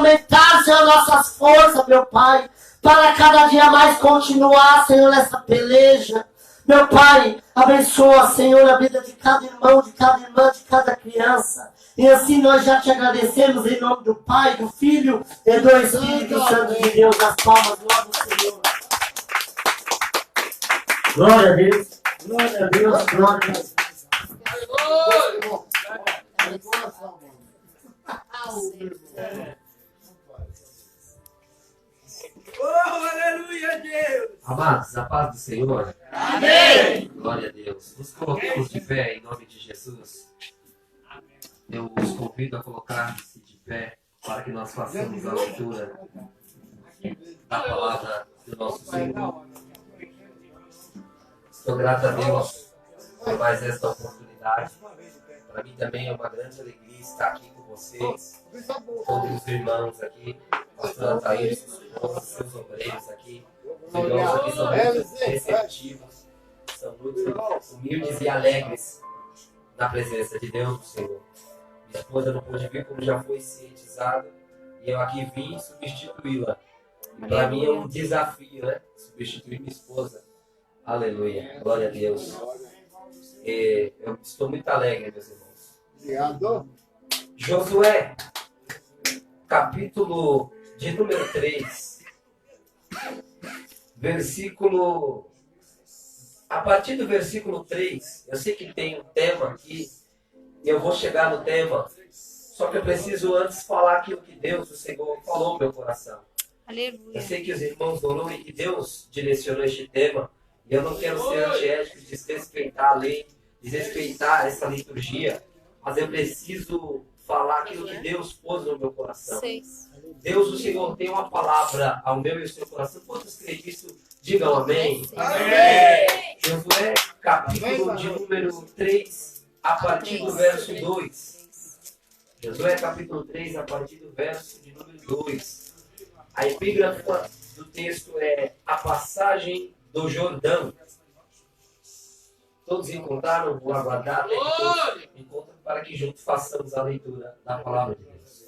aumentar, Senhor, nossas forças, meu Pai, para cada dia mais continuar, Senhor, essa peleja. Meu Pai, abençoa, Senhor, a vida de cada irmão, de cada irmã, de cada criança. E assim nós já te agradecemos em nome do Pai, do Filho e do Espírito Santo de Deus. As palmas, glória ao Senhor. Glória a Deus. Glória a Deus. Glória a Deus. Oh, aleluia, Deus! Amados, a paz do Senhor. Amém! Glória a Deus. Nos coloquemos de pé em nome de Jesus. Eu os convido a colocar-se de pé para que nós façamos a leitura da palavra do nosso Senhor. Estou grato a Deus por mais esta oportunidade. Para mim também é uma grande alegria estar aqui com vocês, todos os irmãos aqui, pastor Altair, seus obreiros aqui. Os irmãos aqui são muito receptivos, são muito humildes e alegres na presença de Deus do Senhor. Minha esposa não pôde vir, como já foi cientizada, e eu aqui vim substituí-la. E para mim é um desafio, né? Substituir minha esposa. Aleluia, glória a Deus. Eu estou muito alegre, meus irmãos. Obrigado. Josué, capítulo de número 3, versículo... A partir do versículo 3, eu sei que tem um tema aqui, e eu vou chegar no tema, só que eu preciso antes falar aquilo que Deus, o Senhor, falou no meu coração. Aleluia. Eu sei que os irmãos orou e que Deus direcionou este tema, e eu não quero ser antiético, desrespeitar a lei, desrespeitar essa liturgia, mas eu preciso falar aquilo que Deus pôs no meu coração. 6. Deus, o Senhor, tem uma palavra ao meu e ao seu coração. Quantos creem nisso? Digam amém. Amém! Josué, capítulo de número 3, a partir do verso 2. Josué, capítulo 3, a partir do verso de número 2. A epígrafa do texto é a passagem do Jordão. Todos encontraram? Vou aguardar até que todos encontrem para que juntos façamos a leitura da palavra de Deus.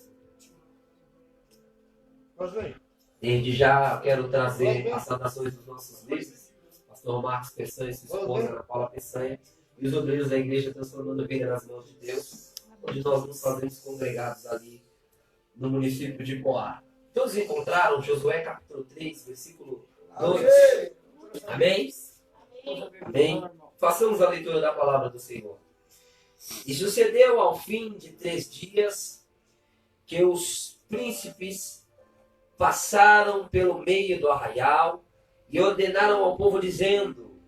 Desde já quero trazer as saudações dos nossos líderes, pastor Marcos Peçanha, sua esposa Ana Paula Peçanha, e os obreiros da igreja transformando a vida nas mãos de Deus, onde nós nos fazemos congregados ali no município de Poá. Todos encontraram Josué capítulo 3, versículo 2. Amém? Amém? Façamos a leitura da palavra do Senhor. E sucedeu ao fim de 3 dias que os príncipes passaram pelo meio do arraial e ordenaram ao povo dizendo: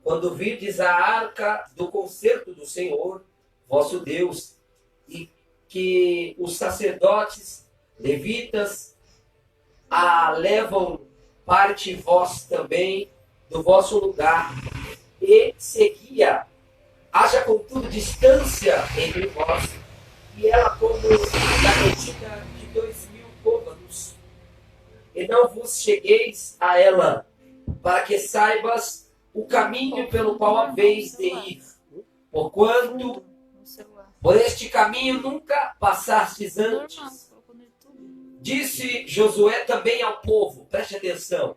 quando virdes a arca do concerto do Senhor, vosso Deus, e que os sacerdotes, levitas, a levam, parte vós também do vosso lugar, e seguia. Haja contudo distância entre vós, e ela como da medida de 2000 côvados. E não vos chegueis a ela, para que saibas o caminho pelo qual haveis de ir. Porquanto por este caminho nunca passastes antes. Disse Josué também ao povo, preste atenção: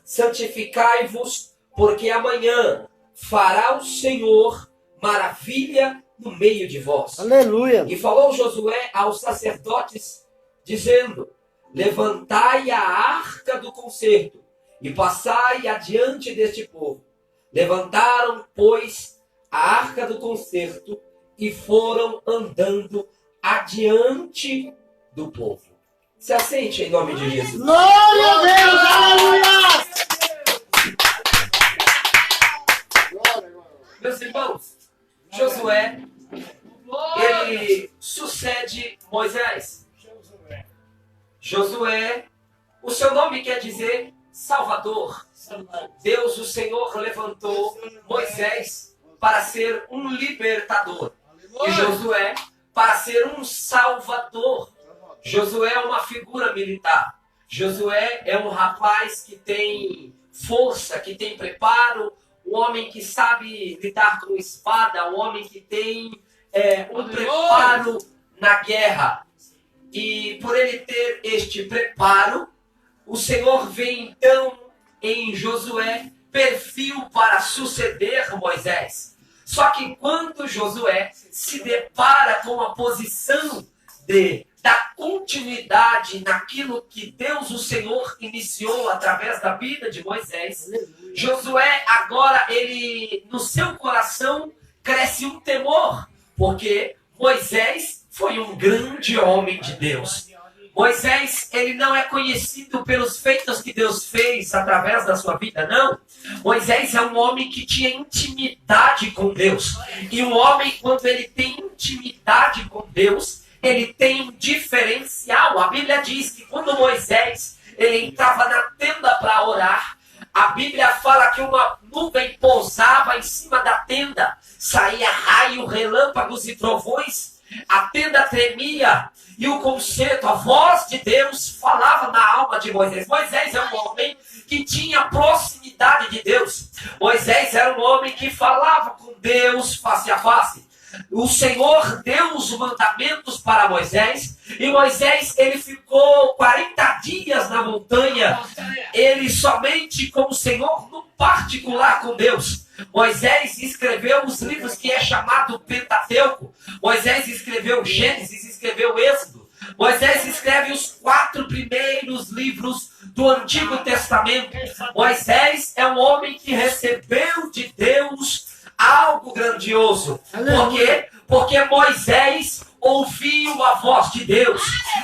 santificai-vos, porque amanhã fará o Senhor maravilha no meio de vós. Aleluia. E falou Josué aos sacerdotes, dizendo: levantai a arca do concerto e passai adiante deste povo. Levantaram, pois, a arca do concerto e foram andando adiante do povo. Se assente em nome de Jesus. Glória a Deus. Aleluia. Meus irmãos, Josué, ele sucede Moisés. Josué, o seu nome quer dizer Salvador. Deus, o Senhor, levantou Moisés para ser um libertador. E Josué para ser um salvador. Josué é uma figura militar. Josué é um rapaz que tem força, que tem preparo, um homem que sabe lidar com espada, um homem que tem um preparo na guerra. E por ele ter este preparo, o Senhor vê então em Josué perfil para suceder Moisés. Só que quando Josué se depara com a posição da continuidade naquilo que Deus, o Senhor, iniciou através da vida de Moisés, Josué agora, ele no seu coração cresce um temor, porque Moisés foi um grande homem de Deus. Moisés, ele não é conhecido pelos feitos que Deus fez através da sua vida, não. Moisés é um homem que tinha intimidade com Deus. E um homem, quando ele tem intimidade com Deus, ele tem um diferencial. A Bíblia diz que quando Moisés, ele entrava na tenda para orar, a Bíblia fala que uma nuvem pousava em cima da tenda, saía raio, relâmpagos e trovões, a tenda tremia e o conceito, a voz de Deus falava na alma de Moisés. Moisés é um homem que tinha proximidade de Deus. Moisés era um homem que falava com Deus face a face. O Senhor deu os mandamentos para Moisés, e Moisés, ele ficou 40 dias na montanha, ele somente com o Senhor, no particular com Deus. Moisés escreveu os livros que é chamado Pentateuco. Moisés escreveu Gênesis, escreveu Êxodo. Moisés escreve os 4 primeiros livros do Antigo Testamento. Moisés é um homem que recebeu de Deus algo grandioso. Por quê? Porque Moisés ouviu a voz de Deus.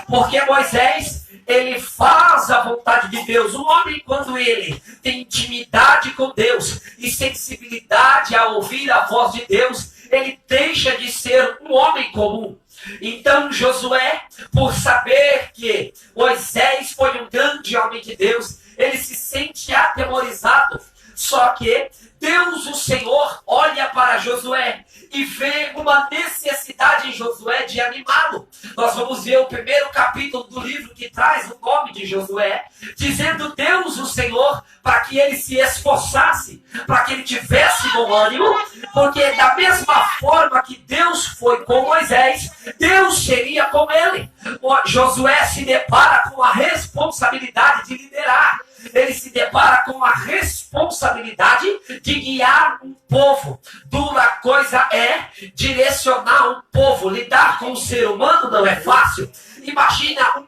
Porque Moisés, ele faz a vontade de Deus. Um homem, quando ele tem intimidade com Deus e sensibilidade a ouvir a voz de Deus, ele deixa de ser um homem comum. Então Josué, por saber que Moisés foi um grande homem de Deus, ele se sente atemorizado. Só que Deus, o Senhor, olha para Josué e vê uma necessidade em Josué de animá-lo. Nós vamos ver o primeiro capítulo do livro que traz o nome de Josué, dizendo Deus, o Senhor, para que ele se esforçasse, para que ele tivesse bom ânimo, porque da mesma forma que Deus foi com Moisés, Deus seria com ele. Josué se depara com a responsabilidade de liderar. Ele se depara com a responsabilidade de guiar um povo. Dura coisa é direcionar um povo. Lidar com o ser humano não é fácil. Imagina 1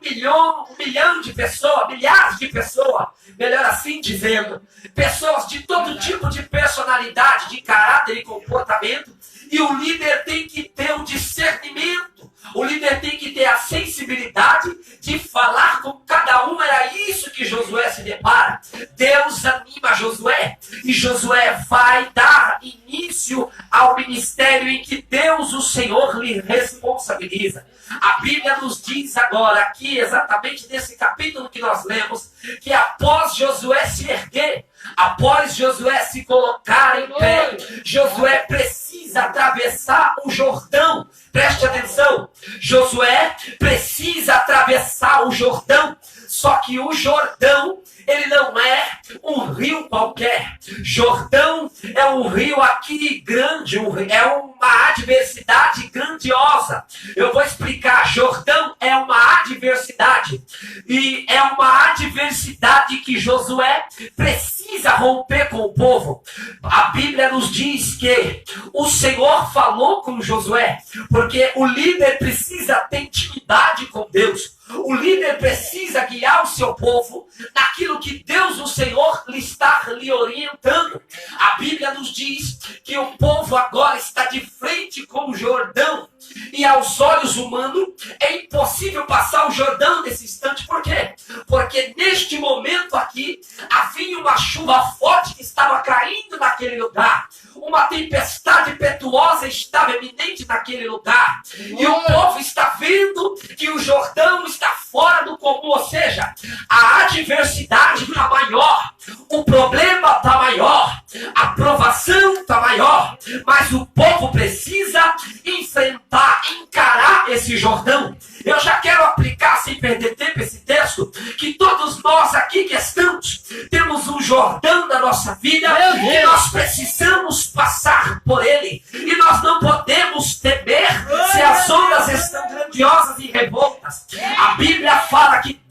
milhão de pessoas, milhares de pessoas, melhor assim dizendo, pessoas de todo tipo de personalidade, de caráter e comportamento, e o líder tem que ter um discernimento, o líder tem que ter a sensibilidade de falar com cada um. Era isso que Josué se depara. Deus anima Josué, e Josué vai dar início ao ministério em que Deus, o Senhor, lhe responsabiliza. A Bíblia nos diz agora, aqui exatamente nesse capítulo que nós lemos, que após Josué se erguer, após Josué se colocar em pé, Josué precisa atravessar o Jordão. Preste atenção, Josué precisa atravessar o Jordão. Só que o Jordão, ele não é um rio qualquer. Jordão é um rio aqui grande, é uma adversidade grandiosa. Eu vou explicar. Jordão é uma adversidade. E é uma adversidade que Josué precisa romper com o povo. A Bíblia nos diz que o Senhor falou com Josué, porque o líder precisa ter intimidade com Deus. O líder precisa guiar o seu povo naquilo que Deus, o Senhor, está lhe orientando. A Bíblia nos diz que o povo agora está de frente com o Jordão. E aos olhos humanos é impossível passar o Jordão nesse instante. Por quê? Porque neste momento aqui havia uma chuva forte que estava caindo naquele lugar. Uma tempestade impetuosa estava eminente naquele lugar. E o povo está vendo que o Jordão está fora do comum. Ou seja, a adversidade está maior, o problema está maior, a provação está maior. Mas o povo precisa enfrentar, encarar esse Jordão. Eu já quero aplicar, sem perder tempo, esse texto, que todos nós aqui que estamos, temos um Jordão na nossa vida, e nós precisamos passar por ele, e nós não podemos temer se as ondas estão grandiosas e revoltas.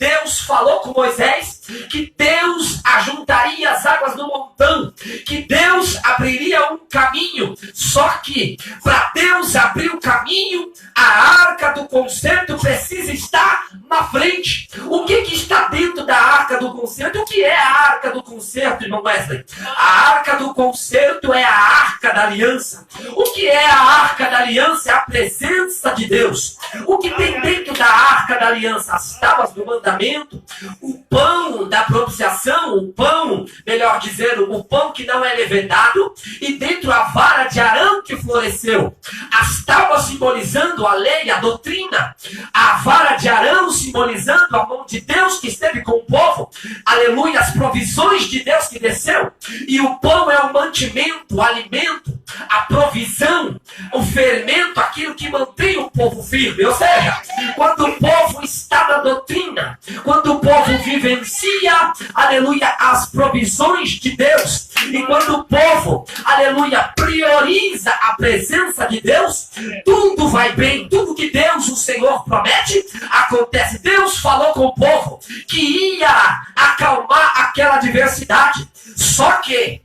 Deus falou com Moisés que Deus ajuntaria as águas no montão, que Deus abriria um caminho. Só que para Deus abrir o caminho, a arca do concerto precisa estar na frente. O que está dentro da arca do concerto? O que é a arca do concerto, irmão Wesley? A arca do concerto é a arca da aliança. O que é a arca da aliança? É a presença de Deus. O que tem dentro da arca da aliança? As tábuas do mandamento, o pão da propiciação, o pão, melhor dizendo, o pão que não é levedado, e dentro a vara de Arão que floresceu. As tábuas simbolizando a lei, a doutrina, a vara de Arão simbolizando a mão de Deus que esteve com o povo, aleluia, as provisões de Deus que desceu, e o pão é o mantimento, o alimento, a provisão, o fermento, aquilo que mantém o povo firme. Ou seja, quando o povo está na doutrina, quando o povo vivencia, aleluia, as provisões de Deus, e quando o povo, aleluia, prioriza a presença de Deus, tudo vai bem. Tudo que Deus, o Senhor, promete, acontece. Deus falou com o povo que ia acalmar aquela adversidade. Só que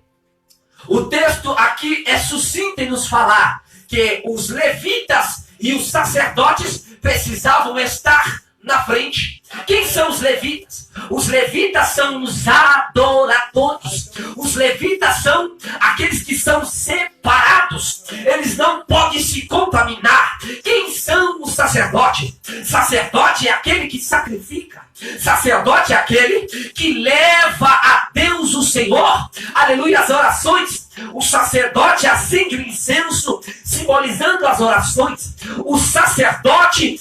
o texto aqui é sucinto em nos falar que os levitas e os sacerdotes precisavam estar na frente. Quem são os levitas? Os levitas são os adoradores. Os levitas são aqueles que são separados. Eles não podem se contaminar. Quem são os sacerdotes? Sacerdote é aquele que sacrifica. Sacerdote é aquele que leva a Deus o Senhor, aleluia, as orações. O sacerdote acende o incenso, simbolizando as orações. O sacerdote,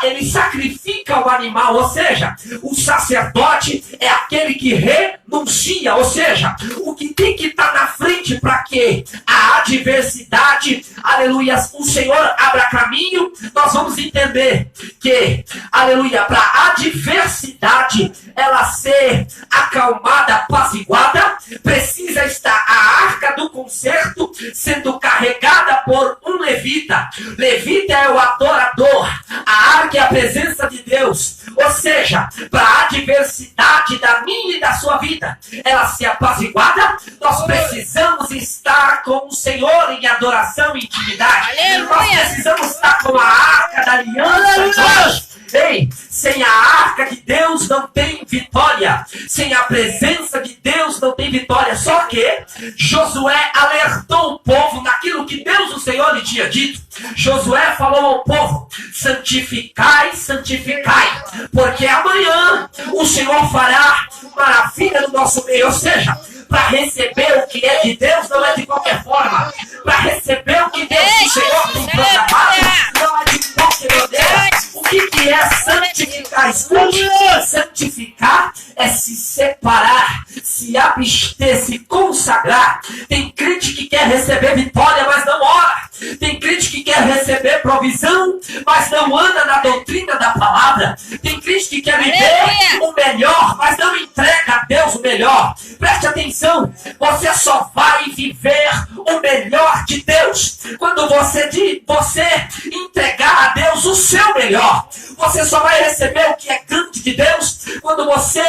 ele sacrifica o animal, ou seja, o sacerdote é aquele que renuncia, ou seja, o que tem que estar na frente para que a adversidade, aleluia, o Senhor abra caminho. Nós vamos entender que, aleluia, para a adversidade ela ser acalmada, apaziguada, precisa estar a arca do concerto sendo carregada por um levita. Levita é o adorador. A arca é a presença de Deus. Ou seja, para a adversidade da minha e da sua vida ela ser apaziguada, nós precisamos estar com o Senhor em adoração e intimidade. Nós precisamos estar com a arca da aliança. Ei, sem a arca de Deus não tem vitória. Sem a presença de Deus não tem vitória. Só que Josué alertou o povo naquilo que Deus, o Senhor, lhe tinha dito. Josué falou ao povo: santificai, santificai, porque amanhã o Senhor fará maravilha no nosso meio. Ou seja, para receber o que é de Deus não é de qualquer forma. Para receber o que Deus, o Senhor, tem programado não é de qualquer maneira. O que é santificar? Escute, santificar é se separar, se abster, se consagrar. Tem crente que quer receber vitória, mas não ora. Tem crente que quer receber provisão, mas não anda na doutrina da palavra. Tem crente que quer viver o melhor, mas não entrega a Deus o melhor. Preste atenção, você só vai viver o melhor de Deus quando você entregar a Deus o seu melhor. Você só vai receber o que é grande de Deus quando você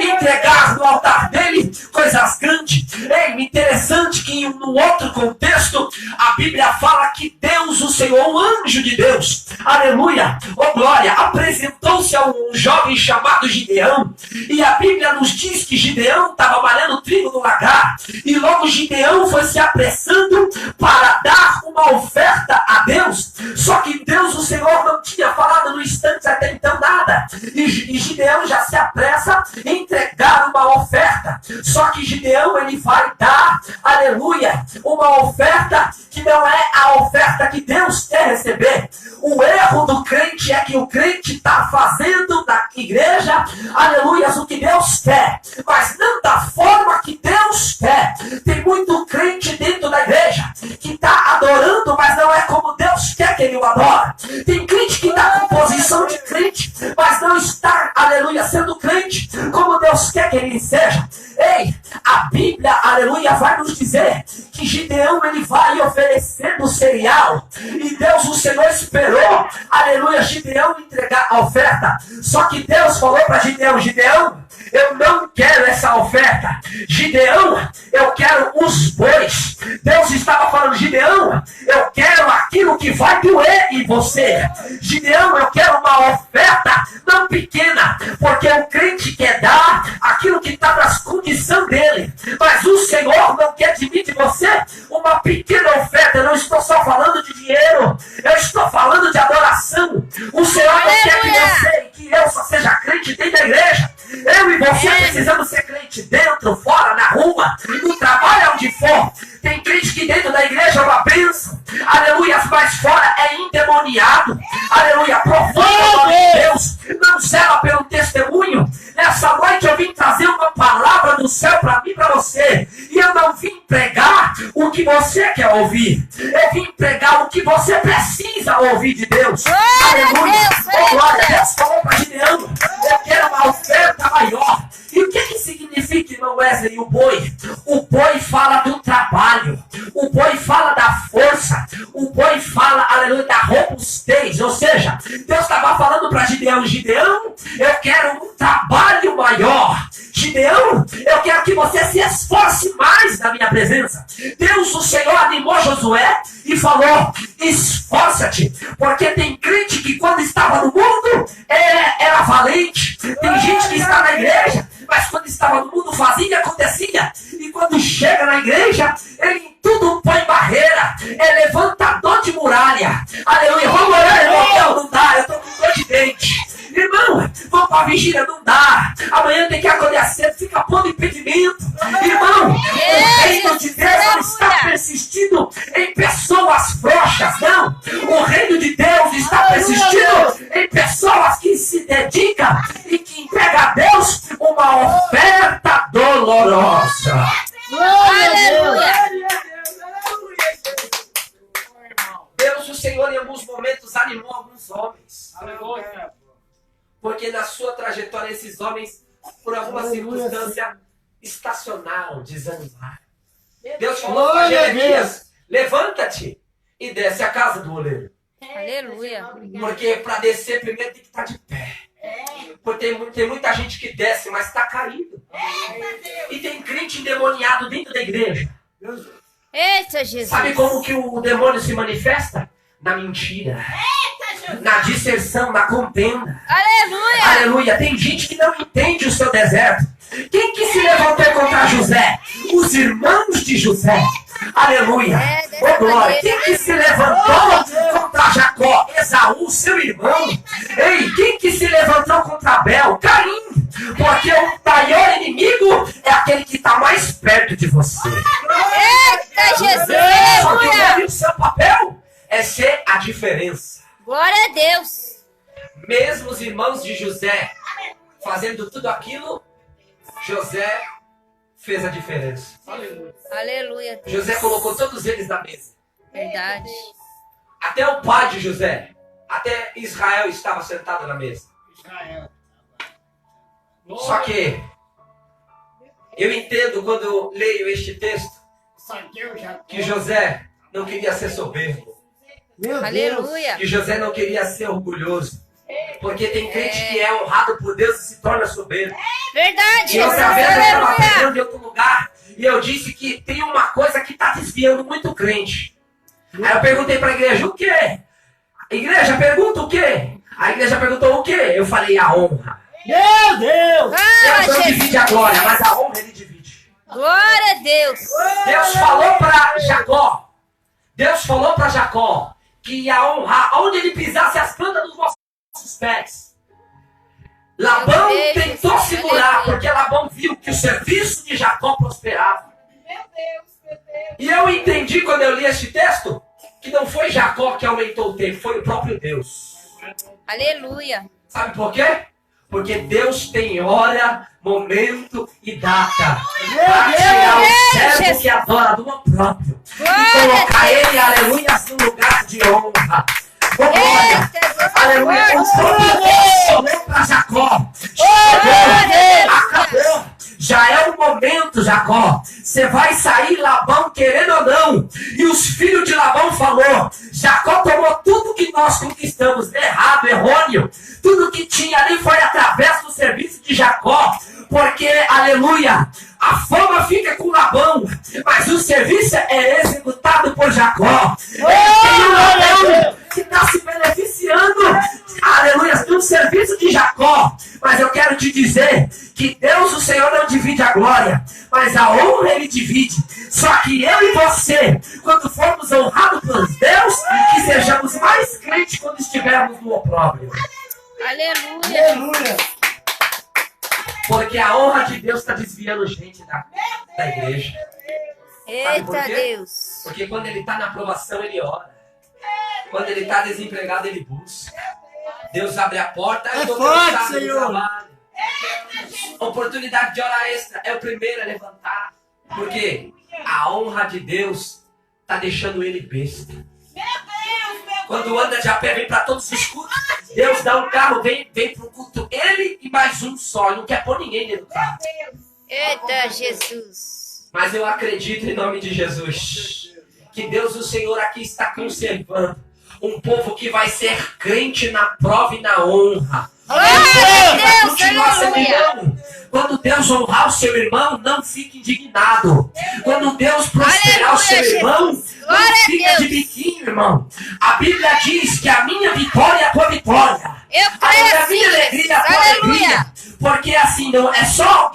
entregar no altar dele coisas grandes. É interessante que no outro contexto a Bíblia fala que Deus, o Senhor, um anjo de Deus, aleluia, oh glória, apresentou-se a um jovem chamado Gideão, e a Bíblia nos diz que Gideão estava malhando trigo no lagar, e logo Gideão foi se apressando para dar uma oferta a Deus. Só que Deus, o Senhor, não tinha falado no instante até então nada, e Gideão já se apressa em entregar uma oferta. Só que Gideão, ele vai dar, aleluia, uma oferta que não é a oferta que Deus quer receber. O erro do crente é que o crente está fazendo da igreja, aleluia, o que Deus quer, mas não da forma que Deus quer. Tem muito crente dentro da igreja que está adorando, mas não é como Deus quer que ele o adore. Tem crente que está com posição de crente, mas não está, aleluia, sendo crente como Deus quer que ele seja. Ei, a Bíblia, aleluia, vai nos dizer que Gideão ele vai oferecendo cereal. E Deus, o Senhor, esperou, aleluia, Gideão entregar a oferta. Só que Deus falou para Gideão: Gideão, eu não quero essa oferta. Gideão, eu quero os bois. Deus estava falando: Gideão, eu quero aquilo que vai doer em você. Gideão, eu quero uma oferta não pequena, porque o crente quer dar aquilo que está nas condições dele. Mas o Senhor não quer de mim, de você, uma pequena oferta. Eu não estou só falando de dinheiro, eu estou falando de adoração. O Senhor não quer que você e que eu só seja crente dentro da igreja. Eu e você precisamos ser crente dentro, fora, na rua, no trabalho, onde for. Tem crente que dentro da igreja é uma bênção, aleluia, mas fora é endemoniado, aleluia, profana o nome de Deus, não zela pelo testemunho. Nessa noite eu vim trazer uma palavra do céu para mim e para você, e eu não vim pregar o que você quer ouvir, eu vim pregar o que você precisa ouvir de Deus. Aleluia, oh glória a Deus. Falou para Gideão: eu quero uma oferta maior. E o que significa, irmão Wesley, o boi? O boi fala do trabalho, o boi fala da força, o boi fala, aleluia, da robustez. Ou seja, Deus estava falando para Gideão: Gideão, eu quero um trabalho maior. Gideão, eu quero que você se esforce mais na minha presença. Deus, o Senhor, animou Josué e falou: esforça-te, porque tem crente que quando estava no mundo era valente. Tem gente que está na igreja, mas quando estava no mundo fazia e acontecia. E quando chega na igreja, ele em tudo põe barreira. É levantador de muralha. Aleluia. Vamos orar, irmão. Não dá, eu estou com dor de dente. Irmão, vamos para a vigília, não dá. Amanhã tem que acordar cedo, fica pondo impedimento. Irmão, o reino de Deus não está persistindo em pessoas frouxas, não. O reino de Deus está persistindo em pessoas que se dedicam e que entregam a Deus uma oferta dolorosa. Aleluia. Deus, o Senhor, em alguns momentos animou alguns homens. Aleluia. Porque na sua trajetória, esses homens, por alguma circunstância, estacionaram, desanimaram. Deus falou para Jeremias: levanta-te e desce a casa do oleiro. Aleluia. Porque para descer, primeiro tem que estar de pé. Porque tem muita gente que desce, mas está caído. E tem crente endemoniado dentro da igreja. Eita, Jesus. Sabe como que o demônio se manifesta? Na mentira. Na disserção, na contenda. Aleluia. Aleluia. Tem gente que não entende o seu deserto. Quem que se levantou contra José? Os irmãos de José. Aleluia. Oh glória. Quem que se levantou contra Jacó? Esaú, seu irmão. Ei, quem que se levantou contra Abel? Caim. Porque o maior inimigo é aquele que está mais perto de você. Eita, Jesus. Só que o seu papel é ser a diferença. Glória a Deus. Mesmo os irmãos de José fazendo tudo aquilo, José fez a diferença. Aleluia. José colocou todos eles na mesa. Verdade. Até o pai de José, até Israel estava sentado na mesa. Só que eu entendo quando eu leio este texto que José não queria ser soberbo. Aleluia. Que José não queria ser orgulhoso. Porque tem crente que é honrado por Deus e se torna soberbo. Verdade. E outra vez eu estava Aleluia. pregando em outro lugar e eu disse que tem uma coisa que está desviando muito crente. Aí eu perguntei para a igreja: o quê? A igreja pergunta o quê? A igreja perguntou o quê? Eu falei: a honra. Meu Deus! Deus não Jesus. divide a glória, mas a honra ele divide. Glória a Deus. Deus falou para Jacó. Deus falou para Jacó que ia honrar onde ele pisasse as plantas dos nossos pés. Labão Meu Deus, tentou Jesus, segurar, aleluia. porque Labão viu que o serviço de Jacó prosperava. Meu Deus. E eu entendi quando eu li este texto que não foi Jacó que aumentou o tempo, foi o próprio Deus. Aleluia. Sabe por quê? Porque Deus tem hora, momento e data para tirar o servo Jesus. que adora do próprio e Glória colocar a Deus. ele, aleluia, no lugar de honra. Oh, glória. Eita, Jesus. Aleluia. O Glória. próprio Deus falou para Jacó: chegou, acabou. Já é o momento pronto, Jacó. Você vai sair, Labão, querendo ou não. E os filhos de Labão falou: Jacó tomou tudo que nós conquistamos, errado, errôneo. Tudo que tinha ali foi através do serviço de Jacó. Porque, aleluia, a fama fica com Labão, mas o serviço é executado por Jacó. Ele tem um Labão que está se beneficiando, aleluia, do serviço de Jacó. Mas eu quero te dizer que Deus, o Senhor, não divide a glória, mas a honra Ele divide. Só que eu e você, quando formos honrados por Deus, que sejamos mais crentes quando estivermos no opróbrio. Aleluia. Aleluia. Porque a honra de Deus está desviando gente da igreja. Sabe por Eita quê? Deus. Porque quando ele está na aprovação, ele ora. Quando ele está desempregado, ele busca. Deus abre a porta e dou forte, cansado no Senhor. trabalho. Oportunidade de hora extra é o primeiro a levantar. Porque a honra de Deus está deixando ele besta. Quando anda de a pé, vem para todos os cultos. Deus dá um carro, vem pro culto. Ele e mais um só. Ele não quer pôr ninguém dentro do carro. Eita Jesus. Mas eu acredito em nome de Jesus que Deus, o Senhor, aqui está conservando um povo que vai ser crente na prova e na honra. Glória a Deus, Continuar sendo aleluia. irmão. Quando Deus honrar o seu irmão, não fique indignado. Quando Deus prosperar o seu Aleluia, irmão, Jesus. não Glória a fica Deus. de biquinho, irmão. A Bíblia diz que a minha vitória é a tua vitória. Eu A creio assim, minha alegria é a tua Jesus. alegria. Aleluia. Porque assim, não é só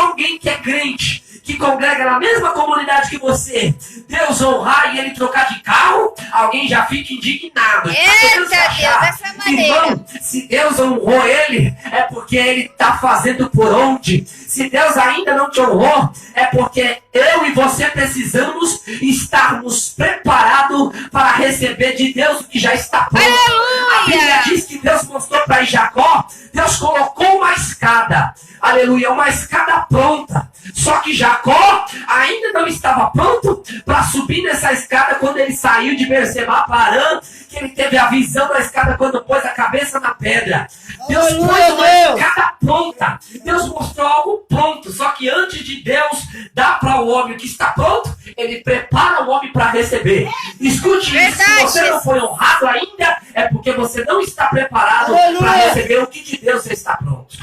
alguém que é crente, que congrega na mesma comunidade que você. Deus honrar e ele trocar de carro, alguém já fica indignado. Eita Deus, dessa maneira. Irmão, se Deus honrou ele, é porque ele está fazendo por onde. Se Deus ainda não te honrou, é porque eu e você precisamos estarmos preparados para receber de Deus o que já está pronto. Aleluia. A Bíblia diz que Deus mostrou para Jacó, Deus colocou uma escada, aleluia, uma escada pronta. Só que Jacó ainda não estava pronto para subir nessa escada quando ele saiu de Berseba para Arã, que ele teve a visão da escada quando pôs a cabeça na pedra. Deus Aleluia, pôs uma Deus. escada pronta. Deus mostrou algo pronto. Só que antes de Deus dar para o homem o que está pronto, ele prepara o homem para receber. Escute isso, se Verdade. você não foi honrado ainda, é porque você não está preparado Aleluia. para receber o que de Deus está pronto.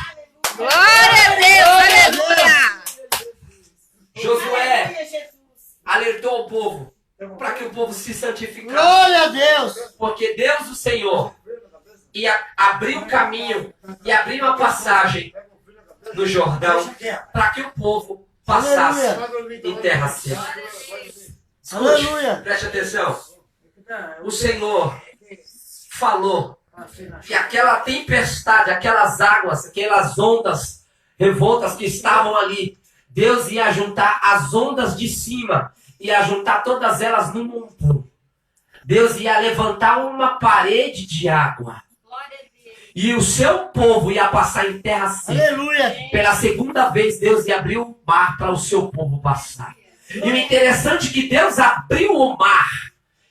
Glória a Deus. Aleluia. Josué alertou o povo para que o povo se santificasse. Glória a Deus. Porque Deus, o Senhor, ia abrir o caminho e abrir uma passagem no Jordão para que o povo passasse em terra seca. Escute, Aleluia. preste atenção. O Senhor falou que aquela tempestade, aquelas águas, aquelas ondas revoltas que estavam ali, Deus ia juntar as ondas de cima, ia juntar todas elas num montão. Deus ia levantar uma parede de água. E o seu povo ia passar em terra seca. Aleluia. Pela segunda vez, Deus ia abrir o mar para o seu povo passar. E o interessante é que Deus abriu o mar.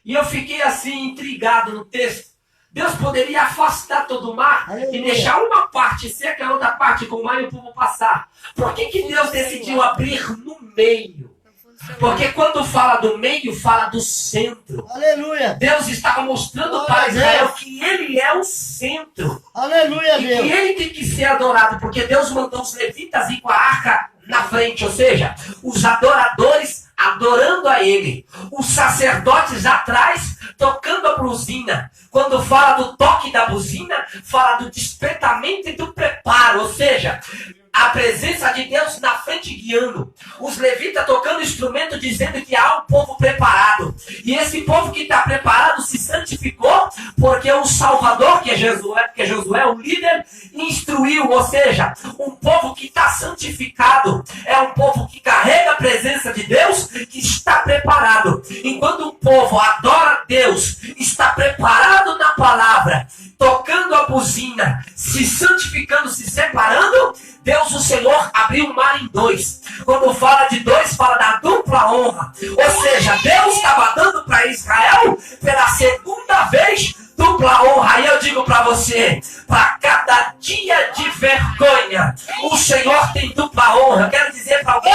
E eu fiquei assim, intrigado no texto. Deus poderia afastar todo o mar e deixar uma parte seca e a outra parte com o mar e o povo passar. Por que Deus decidiu abrir no meio? Porque quando fala do meio, fala do centro. Aleluia. Deus estava mostrando para Israel que ele é o centro. Aleluia, E Deus. que ele tem que ser adorado, porque Deus mandou os levitas ir com a arca na frente, ou seja, os adoradores adorando a ele, os sacerdotes atrás tocando a buzina. Quando fala do toque da buzina, fala do despertamento e do preparo, ou seja, a presença de Deus na frente guiando. Os levitas tocando instrumento dizendo que há um povo preparado. E esse povo que está preparado se santificou porque o Salvador, que é Josué, o líder, instruiu. Ou seja, um povo que está santificado é um povo que carrega a presença de Deus, que está preparado. Enquanto um povo adora Deus, está preparado na palavra, tocando a buzina, se santificando, se separando, Deus, o Senhor, abriu o mar em dois. Quando fala de dois, fala da dupla honra. Ou seja, Deus estava dando para Israel, pela segunda vez, dupla honra. E eu digo para você, para cada dia de vergonha, o Senhor tem dupla honra. Eu quero dizer para alguém,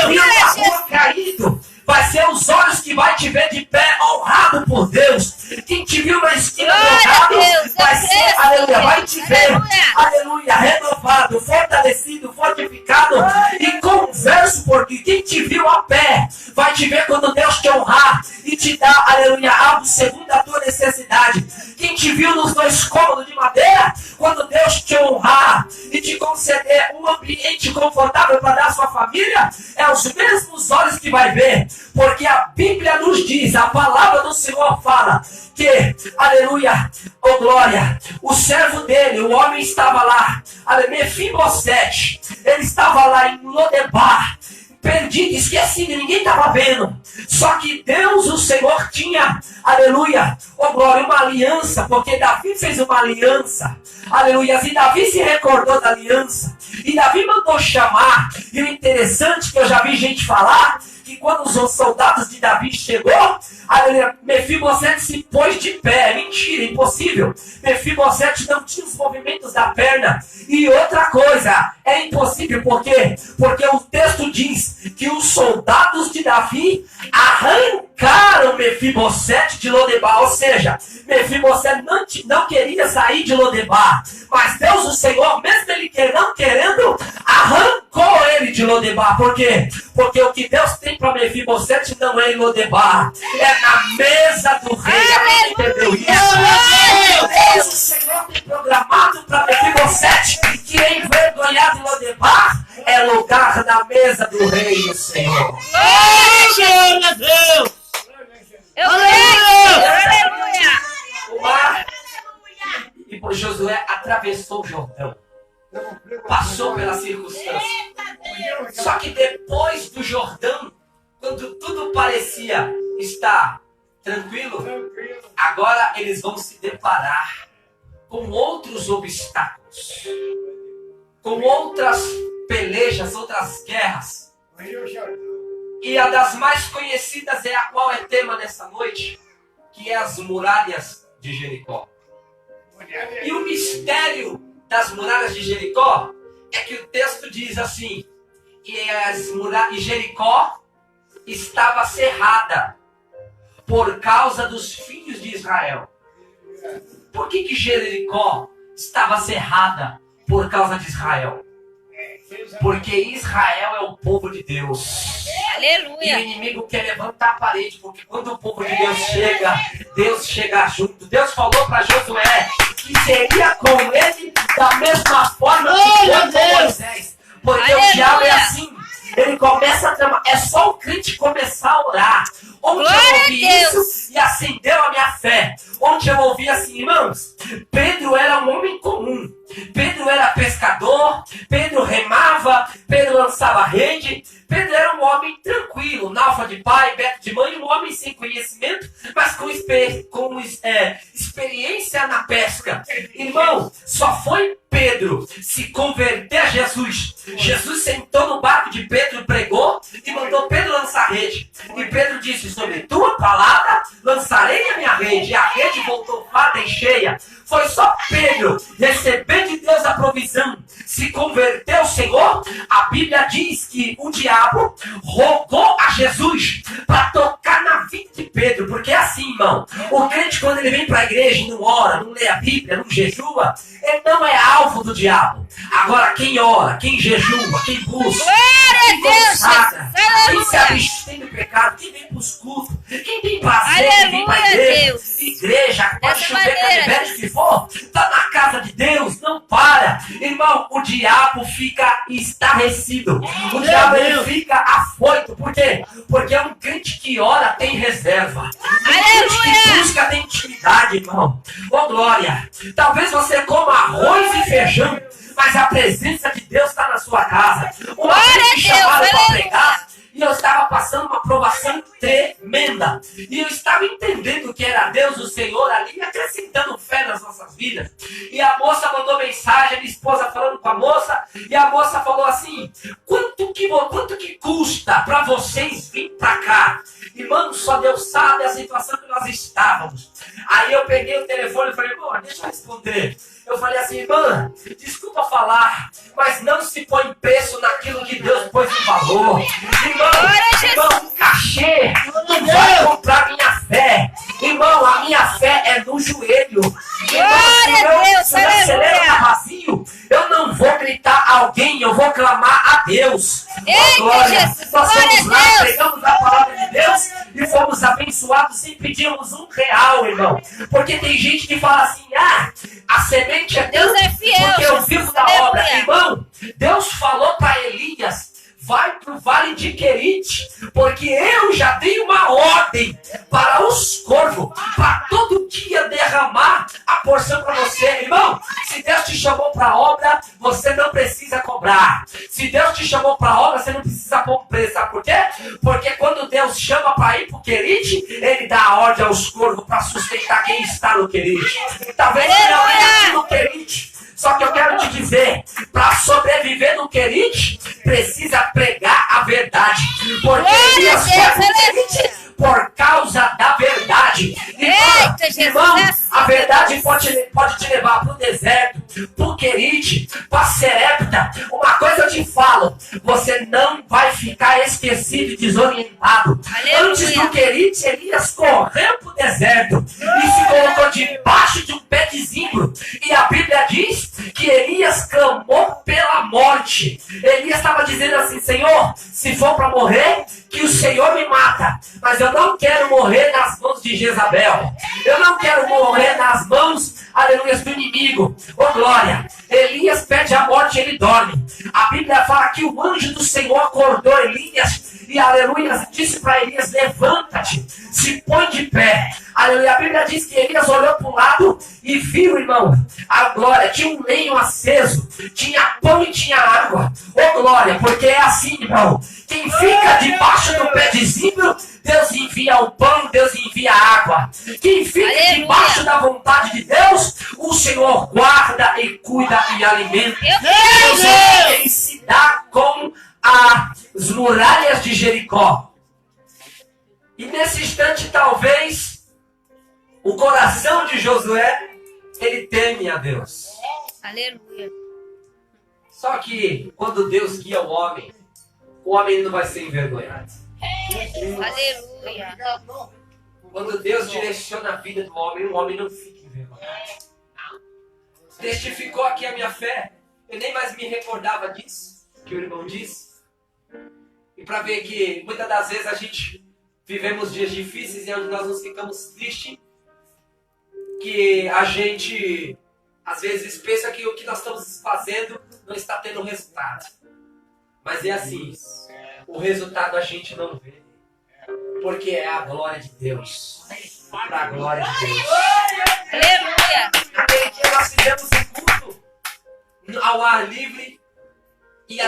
viu na rua caído, vai ser os olhos que vai te ver de pé, honrado por Deus. Quem te viu na esquina drogado, vai ser, aleluia, vai te ver, aleluia, renovado, fortalecido, fortificado e converso, porque quem te viu a pé, vai te ver quando Deus te honrar e te dar, aleluia, algo segundo a tua necessidade. Quem te viu nos 2 cômodos de madeira, quando Deus te honrar e te conceder um ambiente confortável para dar à sua família, é os mesmos olhos que vai ver. Porque a Bíblia nos diz, a palavra do Senhor fala que, aleluia, oh glória, o servo dele, o homem estava lá, Mefibosete, ele estava lá em Lodebar, perdido, esquecido, ninguém estava vendo. Só que Deus, o Senhor, tinha, aleluia, oh glória, uma aliança, porque Davi fez uma aliança, aleluia, e Davi se recordou da aliança, e Davi mandou chamar. E o interessante que eu já vi gente falar, que quando os soldados de Davi chegou, aleluia, Mefibosete se pôs de pé. Mentira, impossível. Mefibosete não tinha os movimentos da perna. E outra coisa, é impossível, por quê? Porque o texto diz que os soldados de Davi arrancaram Mefibosete de Lodebar. Ou seja, Mefibosete não queria sair de Lodebar. Mas Deus, o Senhor, mesmo ele não querendo, arrancou ele de Lodebar. Por quê? Porque o que Deus tem para Mefibosete não é em Lodebar, é na mesa do rei. Alguém entendeu isso? Deus, o Senhor, tem programado para Mefibosete que é envergonhado em Lodebar, é lugar na mesa do rei, o Senhor. Glória a Deus! Eu creio. Aleluia. O mar, e por Josué atravessou o Jordão, passou pela circunstância. Só que depois do Jordão, quando tudo parecia estar tranquilo, agora eles vão se deparar com outros obstáculos, com outras pelejas, outras guerras. E a das mais conhecidas é a qual é tema nessa noite, que é as muralhas de Jericó. E o mistério das muralhas de Jericó é que o texto diz assim, e Jericó estava cerrada por causa dos filhos de Israel. Por que Jericó estava cerrada por causa de Israel? Porque Israel é o povo de Deus. Aleluia. E o inimigo quer levantar a parede, porque quando o povo de Deus chega junto. Deus falou para Josué que seria com ele da mesma forma que foi com Moisés. Porque o diabo é assim. Ele começa a tramar. É só o crente começar a orar. Onde eu ouvi isso e acendeu a minha fé. Onde eu ouvi assim, irmãos, Pedro era um homem comum. Pedro era pescador, Pedro remava, Pedro lançava rede. Pedro era um homem tranquilo, nalfa de pai, beto de mãe, um homem sem conhecimento, mas com experiência na pesca. Irmão, só foi Pedro se converter a Jesus. Jesus sentou no barco de Pedro, pregou e mandou Pedro lançar rede. E Pedro disse, sobre tua palavra lançarei a minha rede. E a rede voltou farta e cheia. Foi só Pedro receber de Deus a provisão, se converter ao Senhor. A Bíblia diz que o diabo rogou a Jesus para tocar na vida de Pedro. Porque é assim, irmão, o crente quando ele vem para a igreja e não ora, não lê a Bíblia, não jejua, ele não é alvo do diabo. Agora quem ora, quem jejua, quem busca, quem consagra, quem se abstém do pecado, quem vem para os cultos, quem tem prazer, quem vem para a igreja, pode chover canivete que for, está na casa de Deus, não para. Irmão, o diabo fica estarrecido. O diabo ele fica afoito. Por quê? Porque é um crente que ora tem reserva. Um crente que busca tem intimidade, irmão. Ô glória. Talvez você coma arroz e feijão, mas a presença de Deus está na sua casa. Uma vez me chamaram para pregar e eu estava passando uma provação tremenda. E eu estava entendendo que era Deus, o Senhor, ali, acrescentando fé nas nossas vidas. E a moça mandou mensagem, a minha esposa falando com a moça, e a moça falou assim, quanto que custa para vocês vir para cá? Irmão, só Deus sabe a situação que nós estávamos. Aí eu peguei o telefone e falei, irmão, deixa eu responder. Eu falei assim, irmã, desculpa falar, mas não se põe preço naquilo que Deus pôs em valor. Irmão, um cachê não vai comprar minha fé. Irmão, a minha fé é no joelho. Irmão, se o celeiro está vazio, eu não vou gritar a alguém, eu vou clamar a Deus. Glória. Nós fomos lá, pregamos a palavra de Deus e fomos abençoados sem pedirmos R$1, irmão. Porque tem gente que fala assim, a semente é Deus é fiel, porque eu vivo da obra. Irmão, Deus falou para Elias, vai para o vale de Querite, porque eu já dei uma ordem para os corvos, para todo dia derramar a porção para você. Irmão, se Deus te chamou para a obra, você não precisa cobrar. Se Deus te chamou para a obra, você não precisa pôr preço. Sabe por quê? Porque quando Deus chama para ir para o Querite, Ele dá a ordem aos corvos para sustentar quem está no Querite. Talvez você não venha aqui no Querite, só que eu quero te dizer, para sobreviver no Querite, precisa pregar a verdade. Porque Elias foi no Querite por causa da verdade. Irmão, a verdade pode te levar para o deserto, para o Querite, para Serepta. Uma coisa eu te falo, você não vai ficar esquecido e desorientado. Antes do Querite, Elias correu para o deserto e se colocou debaixo de um pé de zimbro. E a Bíblia diz que Elias clamou pela morte. Elias estava dizendo assim, Senhor, se for para morrer, que o Senhor me mata, mas eu não quero morrer nas mãos de Jezabel. Eu não quero morrer nas mãos, aleluia, do inimigo. Oh glória, Elias pede a morte, ele dorme. A Bíblia fala que o anjo do Senhor acordou Elias e, aleluia, disse para Elias, levanta-te, se põe de pé. Aleluia, a Bíblia diz que Elias olhou para o lado e viu, irmão, a glória, tinha um lenho aceso, tinha pão e tinha água. Oh glória, porque é assim, irmão, quem fica debaixo do pé de zimbro, Deus envia o pão, Deus envia a água. Quem fica debaixo da vontade de Deus, o Senhor guarda e cuida e alimenta. Deus ele se dá com as muralhas de Jericó. E nesse instante, talvez, o coração de Josué, ele teme a Deus. Aleluia. Só que quando Deus guia o homem não vai ser envergonhado. Aleluia. Quando Deus direciona a vida do homem, o homem não fica envergonhado. Testificou aqui a minha fé. Eu nem mais me recordava disso, que o irmão disse. E para ver que muitas das vezes a gente vivemos dias difíceis e onde nós nos ficamos tristes, que a gente às vezes pensa que o que nós estamos fazendo não está tendo resultado. Mas é assim, o resultado a gente não vê, porque é a glória de Deus. Para a glória de Deus. Aleluia. Naquele dia nós fizemos um culto ao ar livre e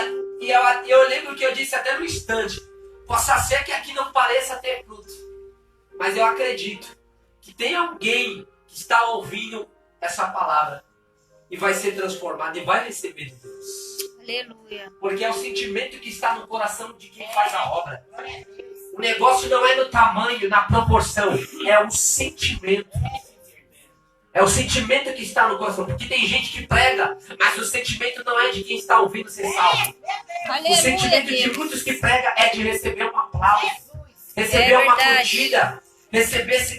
eu lembro que eu disse até no instante, possa ser que aqui não pareça ter fruto, mas eu acredito que tem alguém que está ouvindo essa palavra e vai ser transformado e vai receber de Deus. Aleluia. Porque é o sentimento que está no coração de quem faz a obra. O negócio não é no tamanho, na proporção, é o sentimento. É o sentimento que está no coração. Porque tem gente que prega, mas o sentimento não é de quem está ouvindo ser salvo. Aleluia, o sentimento Deus. de muitos que prega é de receber um aplauso, receber uma curtida,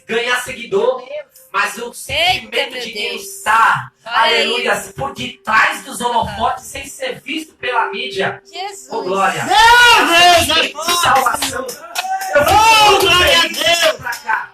ganhar seguidor. Mas o sentimento de quem está, aleluia, por detrás dos holofotes, sem ser visto pela mídia. Jesus. Oh, glória. Deus, Salvação. Eu fico muito feliz de vir pra cá.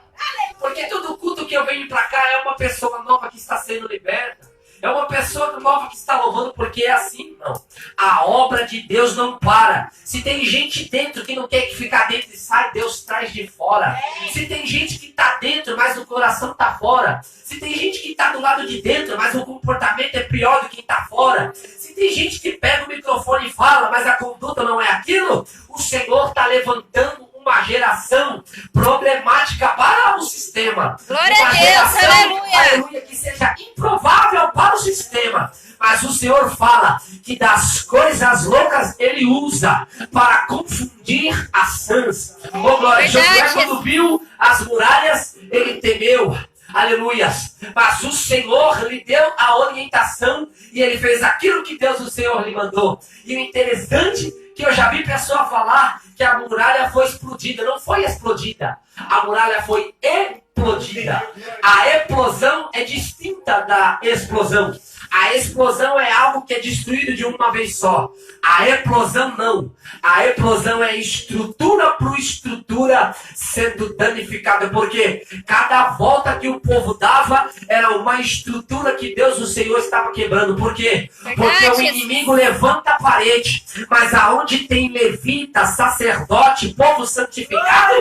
Porque todo culto que eu venho pra cá é uma pessoa nova que está sendo liberta. É uma pessoa nova que está louvando, porque é assim, não. A obra de Deus não para. Se tem gente dentro que não quer ficar dentro e sai, Deus traz de fora. Se tem gente que está dentro, mas o coração está fora. Se tem gente que está do lado de dentro, mas o comportamento é pior do que está fora. Se tem gente que pega o microfone e fala, mas a conduta não é aquilo, o Senhor está levantando uma geração problemática para o sistema. Glória uma a Deus, geração, aleluia. aleluia, que seja improvável para o sistema. Mas o Senhor fala que das coisas loucas Ele usa para confundir as sãs. Oh, glória. Josué, quando viu as muralhas, ele temeu. Aleluias. Mas o Senhor lhe deu a orientação e ele fez aquilo que Deus, o Senhor, lhe mandou. E o interessante que eu já vi pessoa falar que a muralha foi explodida. Não foi explodida. A muralha foi explodida. A explosão é distinta da explosão. A explosão é algo que é destruído de uma vez só. A explosão não. A explosão é estrutura por estrutura sendo danificada. Porque cada volta que o povo dava era uma estrutura que Deus, o Senhor, estava quebrando. Por quê? Porque o inimigo levanta a parede. Mas aonde tem levita, sacerdote, povo santificado,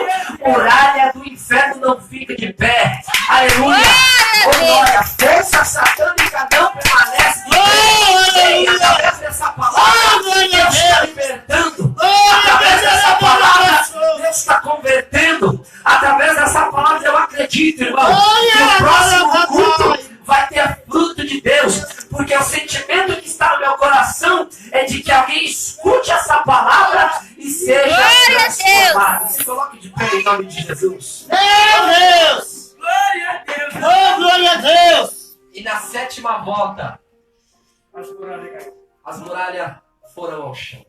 muralha do inferno não fica de pé. Aleluia. Oh, glória. Força satânica não permanece de pé. E através dessa palavra, Deus está libertando. Através dessa palavra, Deus está convertendo. Através dessa palavra, eu acredito, irmão, que o próximo culto vai ter fruto de Deus. Porque o sentimento que está no meu coração é de que alguém escute essa palavra e seja transformado. Se coloque de pé em nome de Jesus. Meu Deus! Glória a Deus. Oh, glória a Deus! E na 7ª volta, As muralhas caíram. as muralhas foram ao chão.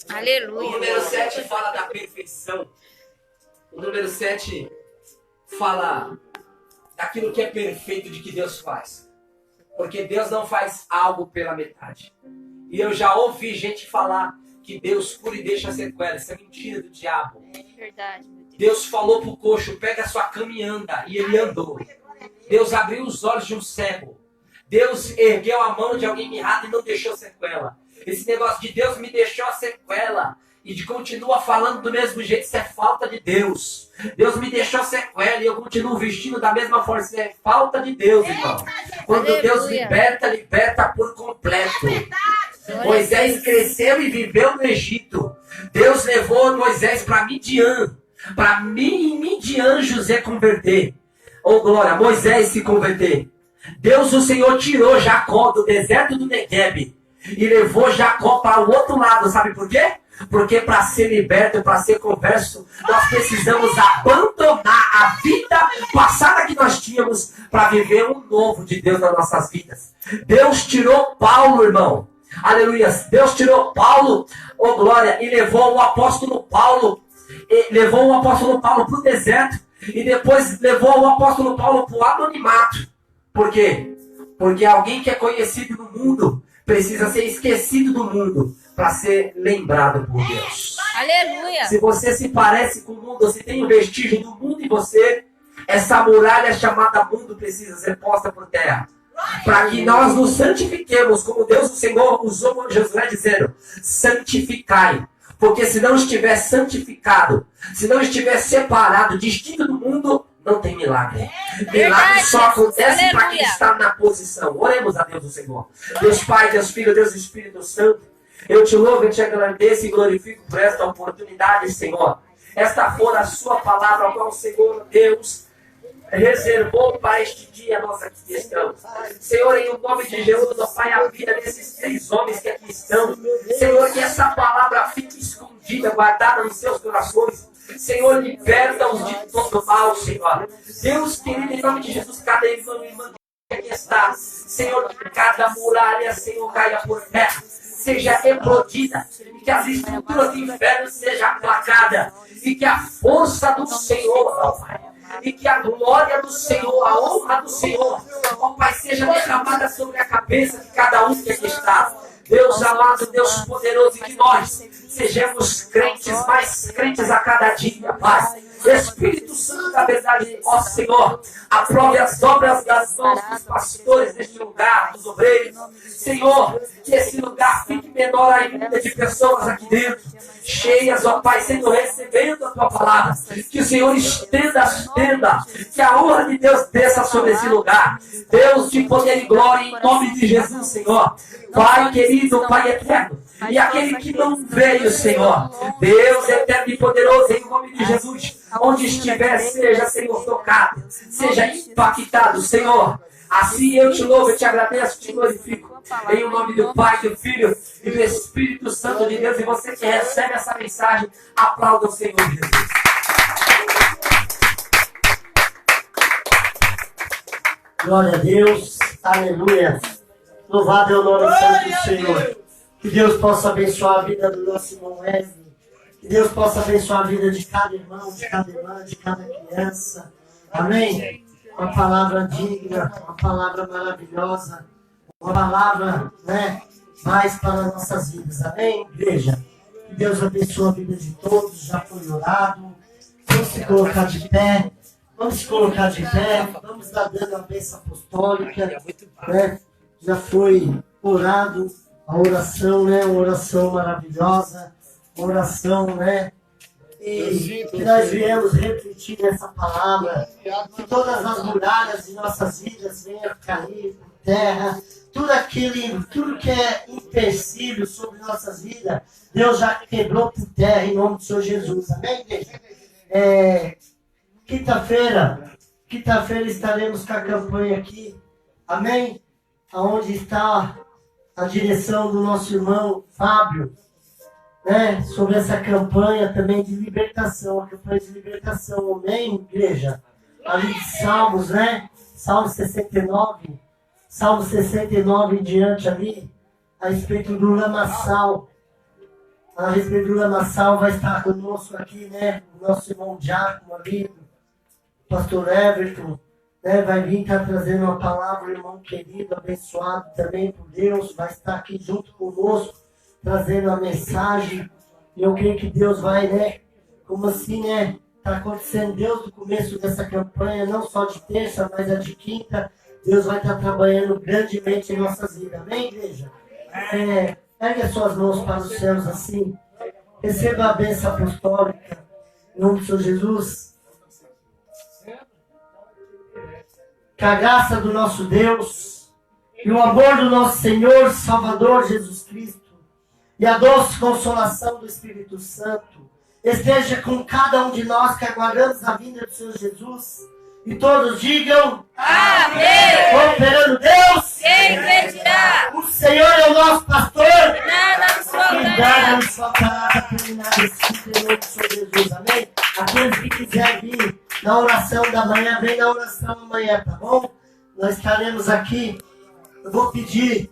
O Aleluia. número 7 fala da perfeição. O número 7 fala daquilo que é perfeito de que Deus faz. Porque Deus não faz algo pela metade. E eu já ouvi gente falar que Deus cura e deixa sequela. Isso é mentira do diabo. Verdade, meu Deus. Deus falou pro coxo, pega a sua cama e anda. E ele andou. Deus abriu os olhos de um cego. Deus ergueu a mão de alguém mirrado e não deixou sequela. Esse negócio de Deus me deixou a sequela e de continua falando do mesmo jeito, isso é falta de Deus. Deus me deixou sequela e eu continuo vestindo da mesma forma, isso é falta de Deus, irmão. Quando Deus Aleluia. liberta, liberta por completo. Moisés cresceu e viveu no Egito. Deus levou Moisés para Midian. Para Midian José converter. Oh glória, Moisés se converter. Deus, o Senhor, tirou Jacó do deserto do Negueb e levou Jacó para o outro lado. Sabe por quê? Porque para ser liberto, para ser converso, nós precisamos abandonar a vida passada que nós tínhamos para viver um novo de Deus nas nossas vidas. Deus tirou Paulo, irmão. Aleluia. Deus tirou Paulo, oh glória, e levou o apóstolo Paulo. Levou o apóstolo Paulo para o deserto e depois levou o apóstolo Paulo para o anonimato. Por quê? Porque alguém que é conhecido no mundo precisa ser esquecido do mundo para ser lembrado por Deus. Aleluia. Se você se parece com o mundo, se tem o vestígio do mundo em você, essa muralha chamada mundo precisa ser posta por terra. Para que nós nos santifiquemos, como Deus, o Senhor, usou Josué dizendo, santificai. Porque se não estiver santificado, se não estiver separado, distinto do mundo, não tem milagre. Milagre só acontece para quem está na posição. Oremos a Deus, o Senhor. Deus Pai, Deus Filho, Deus Espírito Santo. Eu te louvo, eu te agradeço e glorifico por esta oportunidade, Senhor. Esta for a sua palavra, a qual o Senhor, Deus, reservou para este dia nós aqui estamos. Senhor, em o nome de Jesus, ó Pai, a vida desses 3 homens que aqui estão. Senhor, que essa palavra fique escondida, guardada nos seus corações. Senhor, liberta-os de todo mal, Senhor. Deus querido, em nome de Jesus, cada irmão e irmã que aqui está, Senhor, que cada muralha, Senhor, caia por terra, seja explodida, e que as estruturas do inferno sejam aplacadas, e que a força do Senhor, ó Pai, e que a glória do Senhor, a honra do Senhor, ó Pai, seja derramada sobre a cabeça de cada um que aqui está. Deus amado, Deus poderoso, e que nós sejamos crentes, mais crentes a cada dia, Pai. Espírito Santo da verdade, ó Senhor, aprove as obras das mãos dos pastores deste lugar, dos obreiros. Senhor, que esse lugar fique menor ainda de pessoas aqui dentro, cheias, ó Pai, sendo recebendo a Tua palavra. Que o Senhor estenda, que a honra de Deus desça sobre esse lugar. Deus de poder e glória, em nome de Jesus, Senhor. Pai querido, Pai eterno, e aquele que não veio, Senhor, Deus eterno e poderoso, em nome de Jesus, onde estiver, seja, Senhor, tocado, seja impactado, Senhor. Assim eu te louvo, eu te agradeço, te glorifico. Em o nome do Pai, do Filho e do Espírito Santo de Deus. E você que recebe essa mensagem, aplauda o Senhor Jesus. Glória a Deus. Aleluia. Louvado é o nome santo do Senhor. Que Deus possa abençoar a vida do nosso irmão Wesley. Que Deus possa abençoar a vida de cada irmão, de cada irmã, de cada criança. Amém? Uma palavra digna, uma palavra maravilhosa, uma palavra, mais para nossas vidas. Amém, igreja? Que Deus abençoe a vida de todos. Já foi orado. Vamos se colocar de pé. Vamos se colocar de pé. Vamos dar dando a bênção apostólica. Já foi orado a oração, uma oração maravilhosa. Uma oração, E que nós viemos refletir nessa palavra. Que todas as muralhas de nossas vidas venham cair por terra. Tudo que é empecilho sobre nossas vidas, Deus já quebrou por terra em nome do Senhor Jesus. Amém, igreja? Quinta-feira estaremos com a campanha aqui. Amém? Aonde está a direção do nosso irmão Fábio. Sobre essa campanha também de libertação, a campanha de libertação, amém, igreja? Ali de Salmos, Salmo 69 em diante ali, a respeito do lamaçal. A respeito do lamaçal vai estar conosco aqui, o nosso irmão Diácono ali, o pastor Everton, vai vir estar trazendo uma palavra, irmão querido, abençoado também por Deus, vai estar aqui junto conosco, trazendo a mensagem. E eu creio que Deus vai, como assim, está acontecendo desde o começo dessa campanha, não só de terça, mas a de quinta, Deus vai estar trabalhando grandemente em nossas vidas. Amém, igreja? Ergue as suas mãos para os céus assim, receba a bênção apostólica, em nome do Senhor Jesus. Que a graça do nosso Deus e o amor do nosso Senhor Salvador Jesus Cristo e a doce consolação do Espírito Santo esteja com cada um de nós que aguardamos a vinda do Senhor Jesus. E todos digam: Amém! Operando Deus! Quem crederá? O Senhor é o nosso pastor! Nada nos E faltará. nada nos faltará terminar esse em nome do Senhor Jesus. Amém? Aqueles que quiserem vir na oração da manhã, vem na oração da manhã, tá bom? Nós estaremos aqui. Eu vou pedir